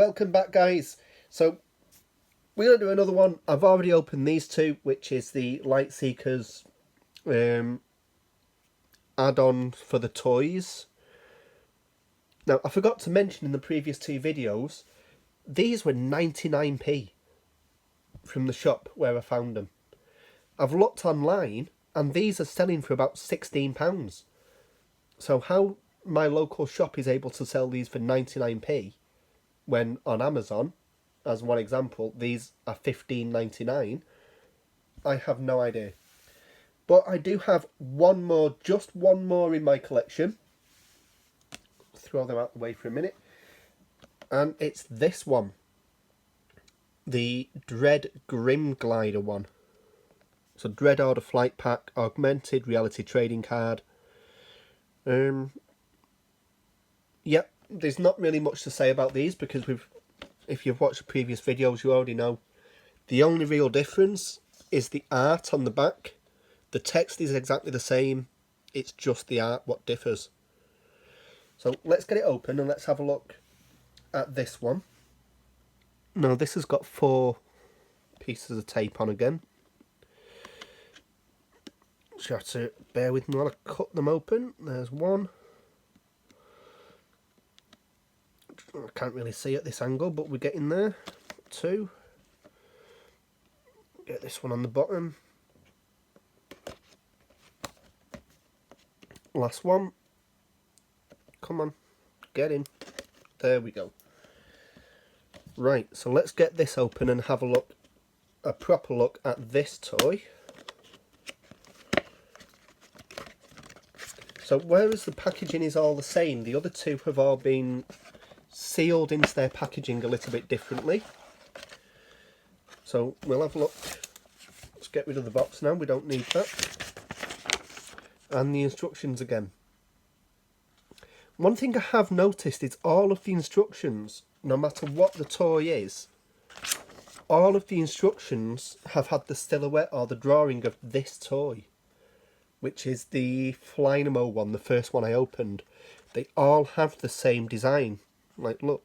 welcome back, guys. So we're going to do another one. I've already opened these two, which is the Lightseekers add-on for the toys. Now, I forgot to mention in the previous two videos, these were 99p from the shop where I found them. I've looked online and these are selling for about £16. So how my local shop is able to sell these for 99p when on Amazon, as one example, these are £15.99, I have no idea. But I do have one more, just one more in my collection. Throw them out the way for a minute. And it's this one. The Dread GrimGlider one. So Dread Order Flight Pack, Augmented Reality Trading Card. Yep, there's not really much to say about these because if you've watched the previous videos you already know. The only real difference is the art on the back. The text is exactly the same, it's just the art what differs. So let's get it open and let's have a look at this one. Now this has got 4 pieces of tape on again. So you have to bear with me while I cut them open. There's one. I can't really see at this angle, but we're getting there. 2. Get this one on the bottom. Last one. Come on, get in. There we go. Right, so let's get this open and have a proper look at this toy. So whereas the packaging is all the same, the other two have all been sealed into their packaging a little bit differently. So we'll have a look. Let's get rid of the box now, we don't need that. And the instructions again. One thing I have noticed is all of the instructions, no matter what the toy is, all of the instructions have had the silhouette or the drawing of this toy, which is the Flynamo one, the first one I opened. They all have the same design. Like, look.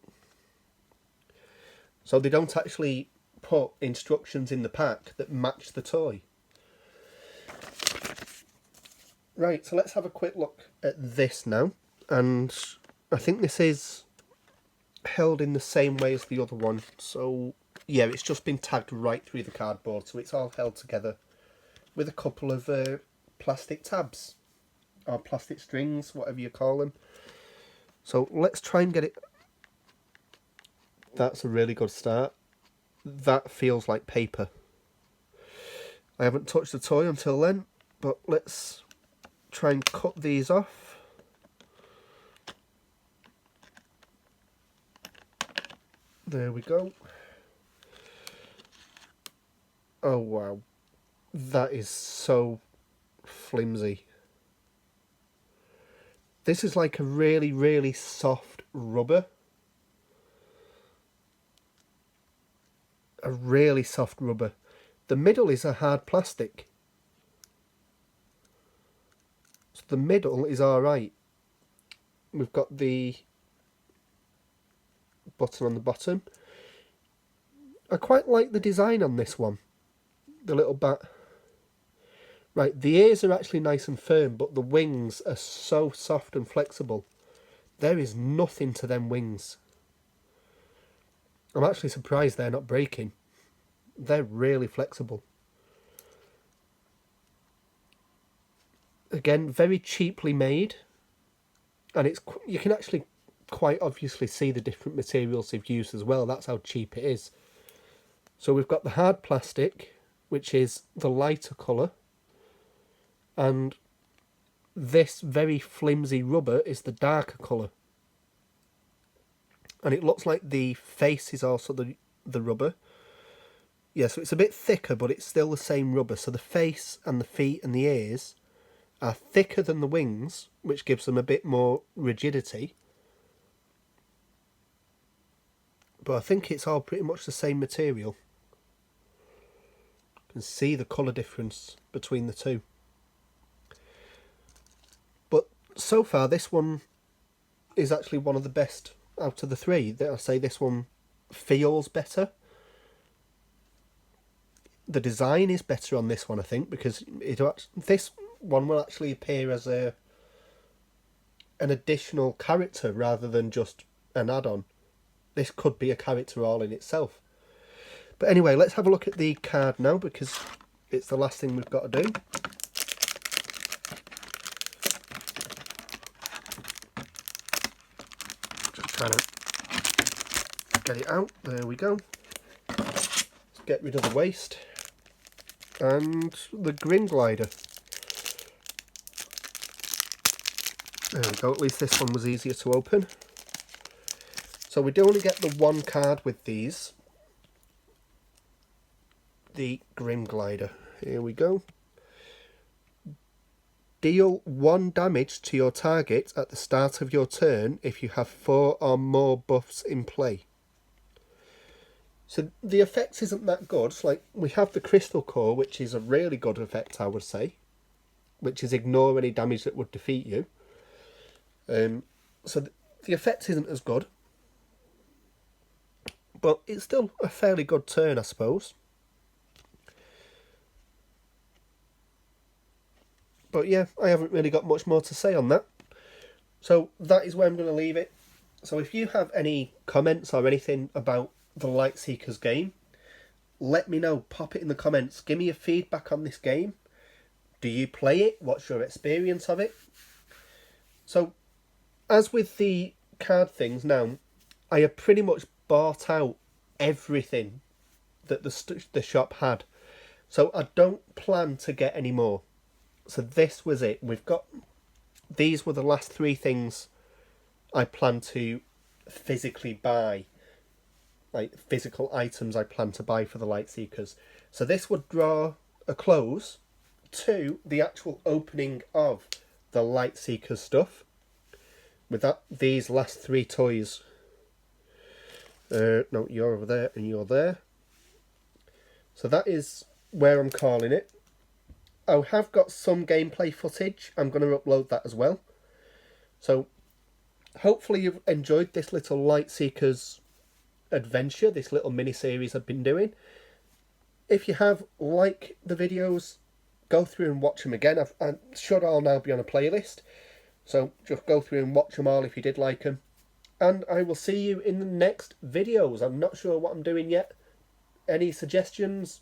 So they don't actually put instructions in the pack that match the toy. Right, so let's have a quick look at this now. And I think this is held in the same way as the other one. So, yeah, it's just been tagged right through the cardboard. So it's all held together with a couple of plastic tabs. Or plastic strings, whatever you call them. So let's try and get it. That's a really good start. That feels like paper. I haven't touched the toy until then, but let's try and cut these off. There we go. Oh wow, that is so flimsy. This is like a really, really soft rubber. A really soft rubber. The middle is a hard plastic. So the middle is alright. We've got the button on the bottom. I quite like the design on this one. The little bat. Right, the ears are actually nice and firm, but the wings are so soft and flexible. There is nothing to them wings. I'm actually surprised they're not breaking. They're really flexible. Again, very cheaply made. And you can actually quite obviously see the different materials they've used as well. That's how cheap it is. So we've got the hard plastic, which is the lighter colour. And this very flimsy rubber is the darker colour. And it looks like the face is also the rubber. Yeah, so it's a bit thicker, but it's still the same rubber. So the face and the feet and the ears are thicker than the wings, which gives them a bit more rigidity. But I think it's all pretty much the same material. You can see the colour difference between the two. But so far, this one is actually one of the best out of the three. I say this one feels better. The design is better on this one, I think, because this one will actually appear as an additional character rather than just an add-on. This could be a character all in itself. But anyway, let's have a look at the card now, because it's the last thing we've got to do. Just trying to get it out. There we go. Let's get rid of the waste. And the GrimGlider. There we go, at least this one was easier to open. So we do only get the one card with these. The GrimGlider. Here we go. Deal 1 damage to your target at the start of your turn if you have 4 or more buffs in play. So the effect isn't that good. Like, we have the Crystal Core, which is a really good effect, I would say, which is ignore any damage that would defeat you. So the effect isn't as good, but it's still a fairly good turn, I suppose. But yeah, I haven't really got much more to say on that. So that is where I'm going to leave it. So if you have any comments or anything about the Lightseekers game, let me know. Pop it in the comments. Give me your feedback on this game. Do you play it? What's your experience of it? So, as with the card things now, I have pretty much bought out everything that the shop had. So I don't plan to get any more. So this was it. These were the last 3 things I plan to physically buy. Like physical items I plan to buy for the Lightseekers. So this would draw a close to the actual opening of the Lightseekers stuff. With these last 3 toys. No, you're over there and you're there. So that is where I'm calling it. I have got some gameplay footage. I'm going to upload that as well. So hopefully you've enjoyed this little Lightseekers adventure, this little mini-series I've been doing. If you have, like the videos, go through and watch them again. I should all now be on a playlist. So just go through and watch them all if you did like them. And I will see you in the next videos. I'm not sure what I'm doing yet. Any suggestions?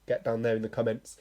Get down there in the comments.